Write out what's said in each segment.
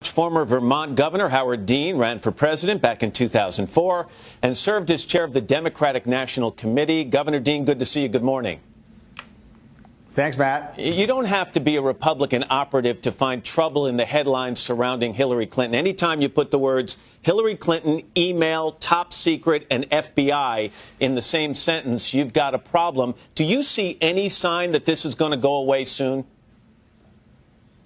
Former Vermont Governor Howard Dean ran for president back in 2004 and served as chair of the Democratic National Committee. Governor Dean, good to see you. Good morning. Thanks, Matt. You don't have to be a Republican operative to find trouble in the headlines surrounding Hillary Clinton. Anytime you put the words Hillary Clinton, email, top secret, and FBI in the same sentence, you've got a problem. Do you see any sign that this is going to go away soon?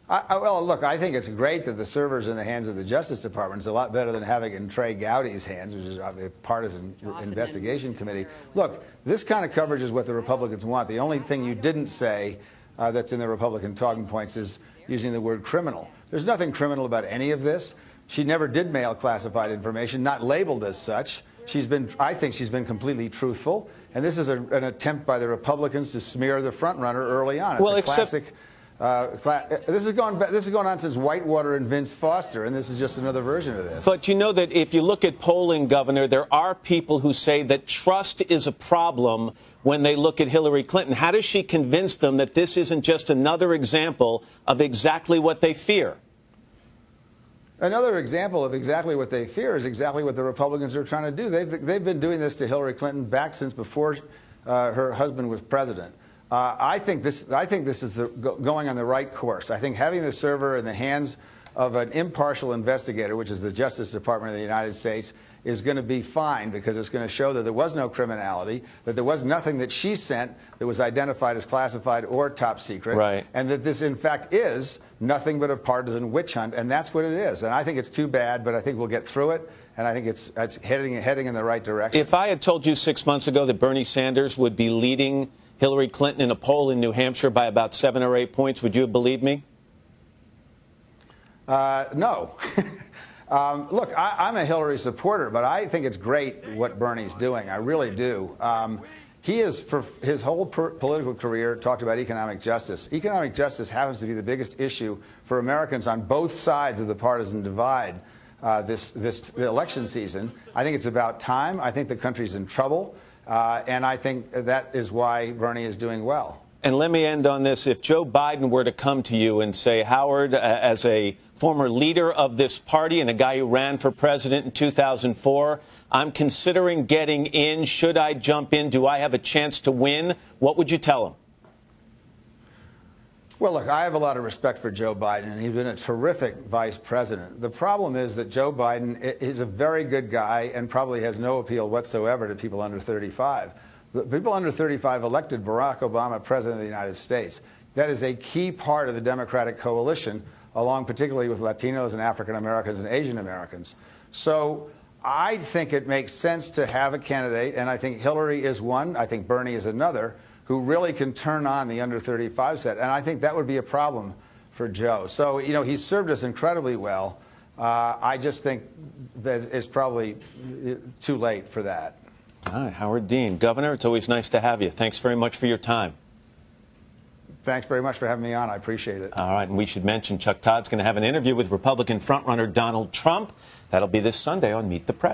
Well, look, I think it's great that the server's in the hands of the Justice Department. It's a lot better than having it in Trey Gowdy's hands, which is a partisan investigation committee. Look, this kind of coverage is what the Republicans want. The only thing you didn't say that's in the Republican talking points is using the word criminal. There's nothing criminal about any of this. She never did mail classified information, not labeled as such. I think she's been completely truthful. And this is an attempt by the Republicans to smear the front runner early on. It's a classic. This is going on since Whitewater and Vince Foster, and this is just another version of this. But you know that if you look at polling, Governor, there are people who say that trust is a problem when they look at Hillary Clinton. How does she convince them that this isn't just another example of exactly what they fear? Another example of exactly what they fear is exactly what the Republicans are trying to do. They've been doing this to Hillary Clinton back since before her husband was president. I think this is going on the right course. I think having the server in the hands of an impartial investigator, which is the Justice Department of the United States, is going to be fine because it's going to show that there was no criminality, that there was nothing that she sent that was identified as classified or top secret, right, and that this, in fact, is nothing but a partisan witch hunt, and that's what it is. And I think it's too bad, but I think we'll get through it, and I think it's heading in the right direction. If I had told you 6 months ago that Bernie Sanders would be leading Hillary Clinton in a poll in New Hampshire by about 7 or 8 points, would you have believed me? No. Look, I'm a Hillary supporter, but I think it's great what Bernie's doing. I really do. He has, for his whole political career, talked about economic justice. Economic justice happens to be the biggest issue for Americans on both sides of the partisan divide this election season. I think it's about time. I think the country's in trouble. And I think that is why Bernie is doing well. And let me end on this. If Joe Biden were to come to you and say, Howard, as a former leader of this party and a guy who ran for president in 2004, I'm considering getting in. Should I jump in? Do I have a chance to win? What would you tell him? Well, look, I have a lot of respect for Joe Biden, and he's been a terrific vice president. The problem is that Joe Biden is a very good guy and probably has no appeal whatsoever to people under 35. The people under 35 elected Barack Obama president of the United States. That is a key part of the Democratic coalition, along particularly with Latinos and African Americans and Asian Americans. So I think it makes sense to have a candidate, and I think Hillary is one. I think Bernie is another, who really can turn on the under 35 set. And I think that would be a problem for Joe. So, you know, he's served us incredibly well. I just think that it's probably too late for that. All right, Howard Dean. Governor, it's always nice to have you. Thanks very much for your time. Thanks very much for having me on. I appreciate it. All right, and we should mention Chuck Todd's going to have an interview with Republican frontrunner Donald Trump. That'll be this Sunday on Meet the Press.